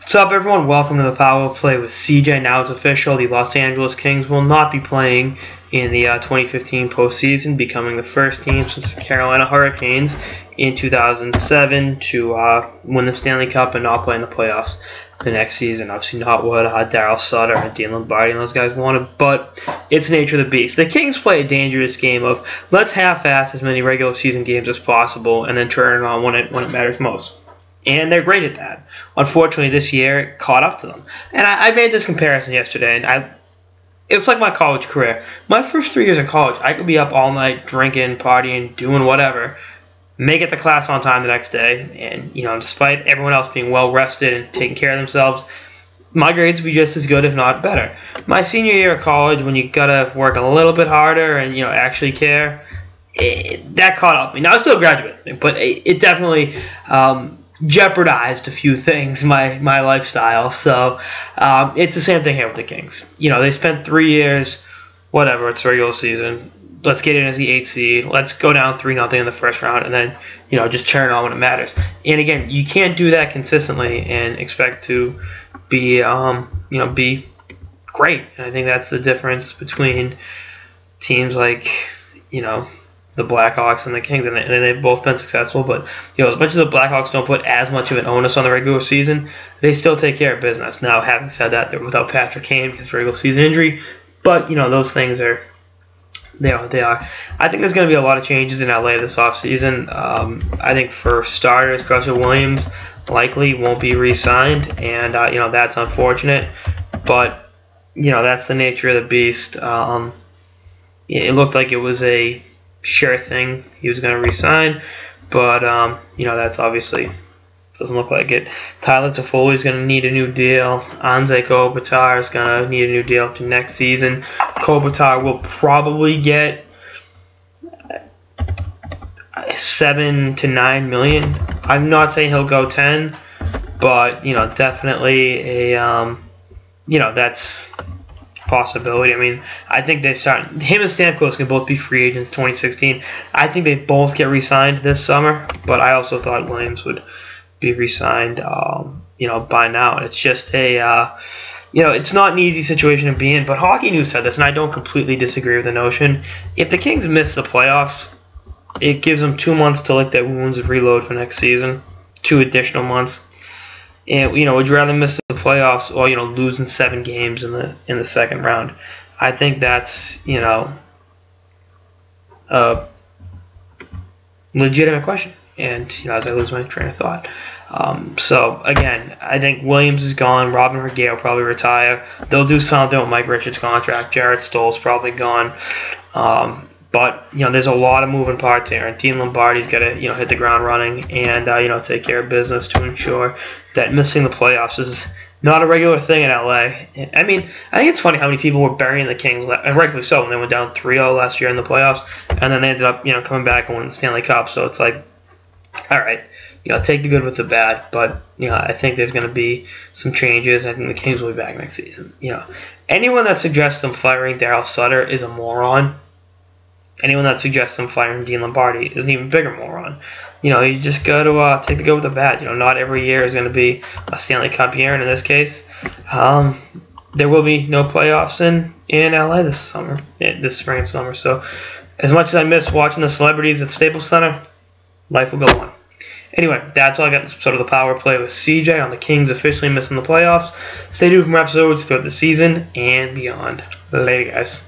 What's up, everyone? Welcome to the Power Play with CJ. Now it's official. The Los Angeles Kings will not be playing in the 2015 postseason, becoming the first team since the Carolina Hurricanes in 2007 to win the Stanley Cup and not play in the playoffs the next season. Obviously not what Daryl Sutter and Dean Lombardi and those guys wanted, but it's the nature of the beast. The Kings play a dangerous game of let's half-ass as many regular season games as possible and then turn it on when it matters most. And they're great at that. Unfortunately, this year it caught up to them. And I made this comparison yesterday, and it was like my college career. My first 3 years of college, I could be up all night drinking, partying, doing whatever, make it to class on time the next day, and despite everyone else being well rested and taking care of themselves, my grades would be just as good, if not better. My senior year of college, when you gotta work a little bit harder and actually care, that caught up to me. Now I still graduate, but it definitely jeopardized a few things, my lifestyle. So it's the same thing here with the Kings. They spent 3 years, whatever, it's regular season. Let's get in as the 8th seed. Let's go down 3-0 in the first round, and then just turn it on when it matters. And again, you can't do that consistently and expect to be be great. And I think that's the difference between teams like the Blackhawks and the Kings, and they've both been successful. But as much as the Blackhawks don't put as much of an onus on the regular season, they still take care of business. Now, having said that, they're without Patrick Kane because of regular season injury, but those things are they are. I think there's going to be a lot of changes in LA this offseason. I think for starters, Russell Williams likely won't be re-signed, and that's unfortunate. But that's the nature of the beast. It looked like it was a sure thing he was going to resign, but that's obviously doesn't look like it. Tyler Toffoli is going to need a new deal. Anze Kopitar is going to need a new deal up to next season. Kopitar will probably get $7 to $9 million. I'm not saying he'll go 10, but definitely a that's possibility. I mean, I think him and Stamkos can both be free agents 2016. I think they both get re-signed this summer, but I also thought Williams would be re-signed by now. It's just it's not an easy situation to be in, but Hockey News said this, and I don't completely disagree with the notion. If the Kings miss the playoffs, it gives them 2 months to lick their wounds and reload for next season, 2 additional months. And would you rather miss the playoffs or losing 7 games in the second round? I think that's a legitimate question. And as I lose my train of thought, so again, I think Williams is gone. Robin Regehr will probably retire. They'll do something with Mike Richards' contract. Jarrett Stoll's probably gone. But there's a lot of moving parts here, and Dean Lombardi's got to hit the ground running and take care of business to ensure that missing the playoffs is not a regular thing in LA. I mean, I think it's funny how many people were burying the Kings, and rightfully so, when they went down 3-0 last year in the playoffs, and then they ended up coming back and winning the Stanley Cup. So it's like, all right, take the good with the bad, but I think there's going to be some changes. I think the Kings will be back next season. Anyone that suggests them firing Daryl Sutter is a moron. Anyone that suggests them firing Dean Lombardi is an even bigger moron. You just got to take the good with the bad. Not every year is going to be a Stanley Cup year, and in this case, there will be no playoffs in LA this spring and summer. So, as much as I miss watching the celebrities at Staples Center, life will go on. Anyway, that's all I got in this episode of the Power Play with CJ on the Kings officially missing the playoffs. Stay tuned for more episodes throughout the season and beyond. Later, guys.